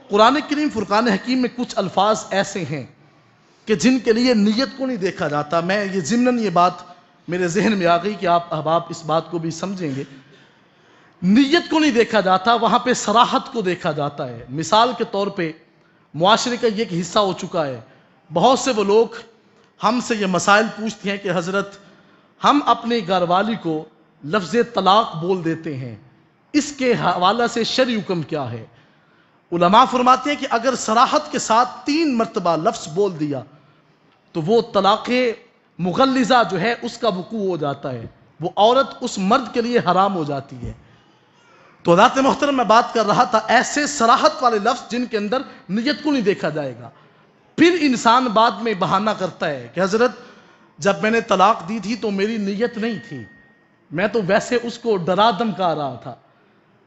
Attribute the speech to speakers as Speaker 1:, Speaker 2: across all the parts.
Speaker 1: قرآن کریم فرقان حکیم میں کچھ الفاظ ایسے ہیں کہ جن کے لیے نیت کو نہیں دیکھا جاتا. میں یہ ضمناً یہ بات میرے ذہن میں آ گئی کہ آپ احباب اس بات کو بھی سمجھیں گے. نیت کو نہیں دیکھا جاتا، وہاں پہ صراحت کو دیکھا جاتا ہے. مثال کے طور پہ معاشرے کا یہ ایک حصہ ہو چکا ہے، بہت سے وہ لوگ ہم سے یہ مسائل پوچھتے ہیں کہ حضرت ہم اپنے گھر والی کو لفظ طلاق بول دیتے ہیں، اس کے حوالہ سے شرعی حکم کیا ہے؟ علماء فرماتے ہیں کہ اگر صراحت کے ساتھ 3 مرتبہ لفظ بول دیا تو وہ طلاق مغلظہ جو ہے اس کا وقوع ہو جاتا ہے، وہ عورت اس مرد کے لیے حرام ہو جاتی ہے. تو حضرات محترم میں بات کر رہا تھا ایسے صراحت والے لفظ جن کے اندر نیت کو نہیں دیکھا جائے گا. پھر انسان بعد میں بہانہ کرتا ہے کہ حضرت جب میں نے طلاق دی تھی تو میری نیت نہیں تھی، میں تو ویسے اس کو ڈرا دھمکا رہا تھا.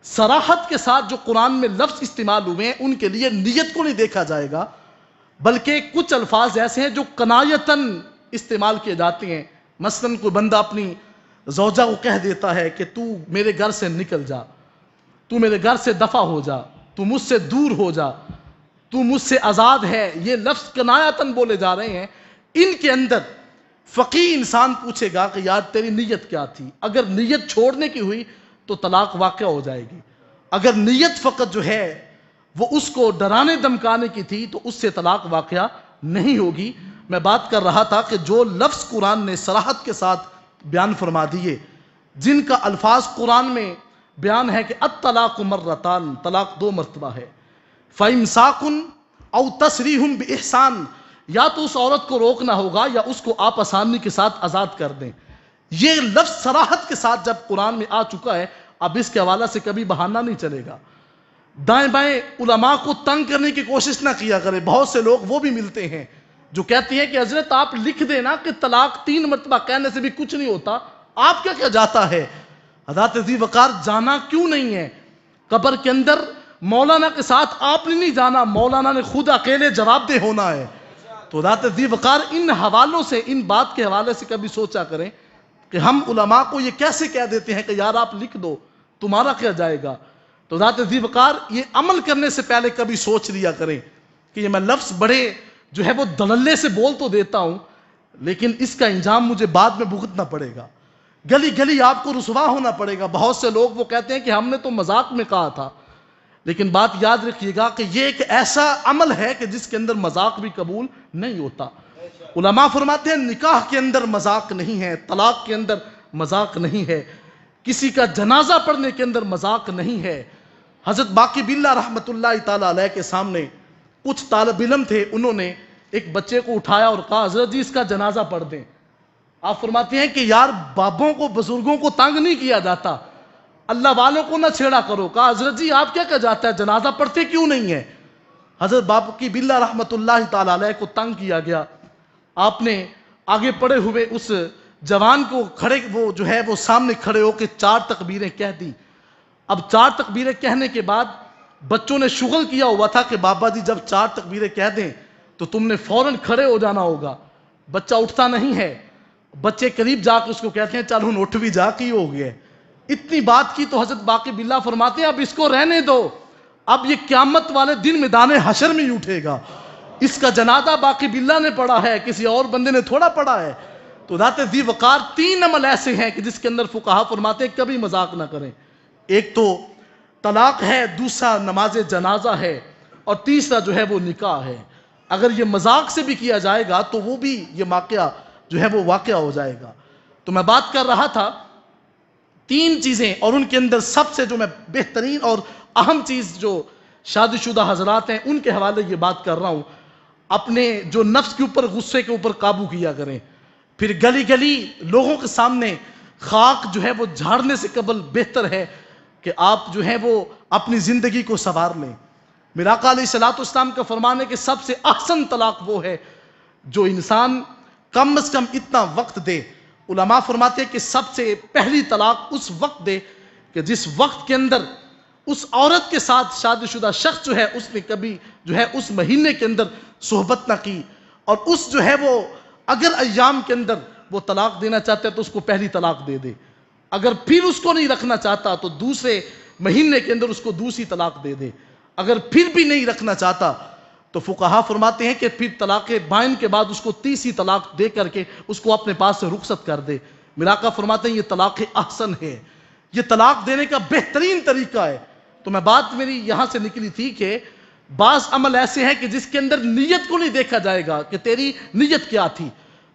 Speaker 1: صراحت کے ساتھ جو قرآن میں لفظ استعمال ہوئے ہیں ان کے لیے نیت کو نہیں دیکھا جائے گا، بلکہ کچھ الفاظ ایسے ہیں جو کنایتاً استعمال کیے جاتے ہیں. مثلاً کوئی بندہ اپنی زوجہ کو کہہ دیتا ہے کہ تو میرے گھر سے نکل جا، تو میرے گھر سے دفع ہو جا، تو مجھ سے دور ہو جا، تو مجھ سے آزاد ہے. یہ لفظ کنایتاً بولے جا رہے ہیں. ان کے اندر فقیہ انسان پوچھے گا کہ یار تیری نیت کیا تھی؟ اگر نیت چھوڑنے کی ہوئی تو طلاق واقع ہو جائے گی. اگر نیت فقط جو ہے وہ اس کو ڈرانے دمکانے کی تھی تو اس سے طلاق واقع نہیں ہوگی. میں بات کر رہا تھا کہ جو لفظ قرآن نے صراحت کے ساتھ بیان فرما دیے، جن کا الفاظ قرآن میں بیان ہے کہ الطلاق مرتان، طلاق 2 مرتبہ ہے. فَإِمْسَاكٌ أَوْ تَسْرِيحٌ بِإِحْسَانٍ، یا تو اس عورت کو روکنا ہوگا یا اس کو آپ آسانی کے ساتھ آزاد کر دیں. یہ لفظ صراحت کے ساتھ جب قرآن میں آ چکا ہے، اب اس کے حوالہ سے کبھی بہانہ نہیں چلے گا. دائیں بائیں علماء کو تنگ کرنے کی کوشش نہ کیا کرے. بہت سے لوگ وہ بھی ملتے ہیں جو کہتے ہیں کہ حضرت آپ لکھ دینا کہ طلاق 3 مرتبہ کہنے سے بھی کچھ نہیں ہوتا، آپ کیا جاتا ہے؟ حضرات ذی وقار جانا کیوں نہیں ہے؟ قبر کے اندر مولانا کے ساتھ آپ نے نہیں جانا، مولانا نے خود اکیلے جواب دہ ہونا ہے. تو حضرات ذی وقار ان حوالوں سے، ان بات کے حوالے سے کبھی سوچا کریں کہ ہم علماء کو یہ کیسے کہہ دیتے ہیں کہ یار آپ لکھ دو، تمہارا کیا جائے گا؟ تو حضرات ذی وقار یہ عمل کرنے سے پہلے کبھی سوچ لیا کریں کہ یہ میں لفظ بڑے جو ہے وہ دللے سے بول تو دیتا ہوں، لیکن اس کا انجام مجھے بعد میں بھگتنا پڑے گا، گلی گلی آپ کو رسوا ہونا پڑے گا. بہت سے لوگ وہ کہتے ہیں کہ ہم نے تو مذاق میں کہا تھا، لیکن بات یاد رکھیے گا کہ یہ ایک ایسا عمل ہے کہ جس کے اندر مذاق بھی قبول نہیں ہوتا. علماء فرماتے ہیں نکاح کے اندر مذاق نہیں ہے، طلاق کے اندر مذاق نہیں ہے، کسی کا جنازہ پڑھنے کے اندر مذاق نہیں ہے. حضرت باقی باللہ رحمت اللہ تعالیٰ علیہ کے سامنے کچھ طالب علم تھے، انہوں نے ایک بچے کو اٹھایا اور کہا حضرت جی اس کا جنازہ پڑھ دیں. آپ فرماتے ہیں کہ یار بابوں کو، بزرگوں کو تنگ نہیں کیا جاتا، اللہ والوں کو نہ چھیڑا کرو. کہا حضرت جی آپ کیا جاتا ہے، جنازہ پڑھتے کیوں نہیں ہے؟ حضرت باقی باللہ رحمت اللہ تعالیٰ علیہ کو تنگ کیا گیا. آپ نے آگے پڑے ہوئے اس جوان کو کھڑے، وہ جو ہے وہ سامنے کھڑے ہو کے 4 تکبیریں کہہ دی. اب 4 تکبیریں کہنے کے بعد بچوں نے شغل کیا ہوا تھا کہ بابا جی جب 4 تکبیریں کہہ دیں تو تم نے فوراً کھڑے ہو جانا ہوگا. بچہ اٹھتا نہیں ہے. بچے قریب جا کے اس کو کہتے ہیں چل ہن اٹھ بھی جا، کی ہو گیا. اتنی بات کی تو حضرت باقی باللہ فرماتے ہیں اب اس کو رہنے دو، اب یہ قیامت والے دن میدان حشر میں ہی اٹھے گا. اس کا جنازہ باقی باللہ نے پڑھا ہے، کسی اور بندے نے تھوڑا پڑھا ہے. تو ذات ذی وقار 3 عمل ایسے ہیں کہ جس کے اندر فقہا فرماتے ہیں کبھی مذاق نہ کریں. ایک تو طلاق ہے، دوسرا نماز جنازہ ہے، اور تیسرا جو ہے وہ نکاح ہے. اگر یہ مذاق سے بھی کیا جائے گا تو وہ بھی یہ واقعہ جو ہے وہ واقعہ ہو جائے گا. تو میں بات کر رہا تھا 3 چیزیں، اور ان کے اندر سب سے جو میں بہترین اور اہم چیز جو شادی شدہ حضرات ہیں ان کے حوالے یہ بات کر رہا ہوں، اپنے جو نفس کے اوپر، غصے کے اوپر قابو کیا کریں. پھر گلی گلی لوگوں کے سامنے خاک جو ہے وہ جھاڑنے سے قبل بہتر ہے کہ آپ جو ہے وہ اپنی زندگی کو سنوار لیں. میرا آقا علیہ الصلوۃ والسلام کا فرمان ہے کہ سب سے احسن طلاق وہ ہے جو انسان کم از کم اتنا وقت دے. علماء فرماتے ہیں کہ سب سے پہلی طلاق اس وقت دے کہ جس وقت کے اندر اس عورت کے ساتھ شادی شدہ شخص جو ہے اس نے کبھی جو ہے اس مہینے کے اندر صحبت نہ کی، اور اس جو ہے وہ اگر ایام کے اندر وہ طلاق دینا چاہتا ہے تو اس کو پہلی طلاق دے دے. اگر پھر اس کو نہیں رکھنا چاہتا تو دوسرے مہینے کے اندر اس کو دوسری طلاق دے دے. اگر پھر بھی نہیں رکھنا چاہتا تو فقہا فرماتے ہیں کہ پھر طلاق بائن کے بعد اس کو تیسری طلاق دے کر کے اس کو اپنے پاس سے رخصت کر دے۔ میرا آقا فرماتے ہیں یہ طلاق احسن ہے، یہ طلاق دینے کا بہترین طریقہ ہے۔ تو میں بات میری یہاں سے نکلی تھی کہ بعض عمل ایسے ہیں کہ جس کے اندر نیت کو نہیں دیکھا جائے گا کہ تیری نیت کیا تھی،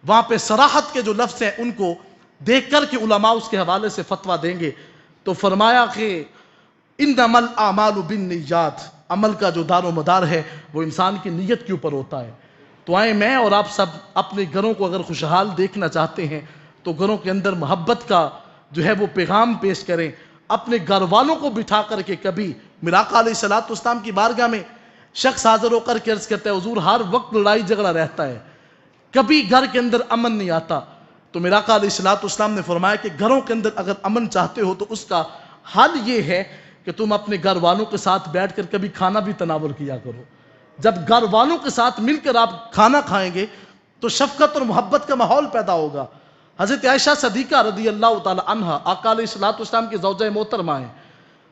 Speaker 1: وہاں پہ صراحت کے جو لفظ ہیں ان کو دیکھ کر کے علماء اس کے حوالے سے فتویٰ دیں گے۔ تو فرمایا کہ انما الاعمال بالنیات، عمل کا جو دار و مدار ہے وہ انسان کی نیت کے اوپر ہوتا ہے۔ تو آئیں میں اور آپ سب اپنے گھروں کو اگر خوشحال دیکھنا چاہتے ہیں تو گھروں کے اندر محبت کا جو ہے وہ پیغام پیش کریں، اپنے گھر والوں کو بٹھا کر کے۔ کبھی میرا آقا علیہ السلام کی بارگاہ میں شخص حاضر ہو کر کے عرض کرتا ہے حضور ہر وقت لڑائی جھگڑا رہتا ہے، کبھی گھر کے اندر امن نہیں آتا۔ تو میرا آقا علیہ السلام نے فرمایا کہ گھروں کے اندر اگر امن چاہتے ہو تو اس کا حل یہ ہے کہ تم اپنے گھر والوں کے ساتھ بیٹھ کر کبھی کھانا بھی تناول کیا کرو۔ جب گھر والوں کے ساتھ مل کر آپ کھانا کھائیں گے تو شفقت اور محبت کا ماحول پیدا ہوگا۔ حضرت عائشہ صدیقہ رضی اللہ تعالی عنہا آقا علیہ السلام کی زوجہ محترمہ ہیں۔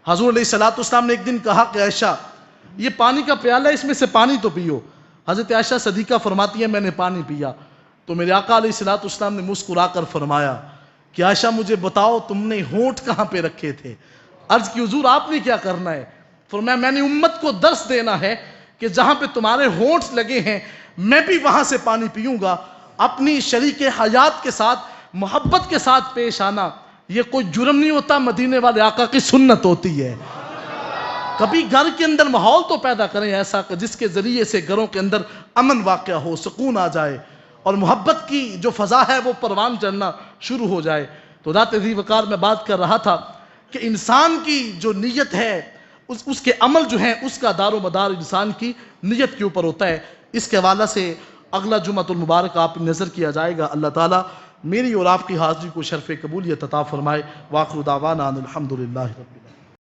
Speaker 1: حضور علیہ السلام نے ایک دن کہا کہ عائشہ یہ پانی کا پیالہ ہے، اس میں سے پانی تو پیو۔ حضرت عائشہ صدیقہ فرماتی ہیں میں نے پانی پیا تو میرے آقا علیہ السلام نے مسکرا کر فرمایا کہ عائشہ مجھے بتاؤ تم نے ہونٹ کہاں پہ رکھے تھے؟ عرض کی حضور آپ نے کیا کرنا ہے؟ فرمایا میں نے امت کو درس دینا ہے کہ جہاں پہ تمہارے ہونٹ لگے ہیں میں بھی وہاں سے پانی پیوں گا۔ اپنی شریک حیات کے ساتھ محبت کے ساتھ پیش آنا یہ کوئی جرم نہیں ہوتا، مدینے والے آقا کی سنت ہوتی ہے۔ کبھی گھر کے اندر ماحول تو پیدا کریں ایسا کہ جس کے ذریعے سے گھروں کے اندر امن واقع ہو، سکون آ جائے اور محبت کی جو فضا ہے وہ پروان چڑھنا شروع ہو جائے۔ تو ذات ذی وقار میں بات کر رہا تھا کہ انسان کی جو نیت ہے اس کے عمل جو ہیں اس کا دار و مدار انسان کی نیت کے اوپر ہوتا ہے۔ اس کے حوالے سے اگلا جمعۃ المبارک آپ نظر کیا جائے گا۔ اللہ تعالیٰ میری اور آپ کی حاضری کو شرف قبولیت عطا فرمائے۔ وآخر دعوانا ان الحمدللہ رب العالمین۔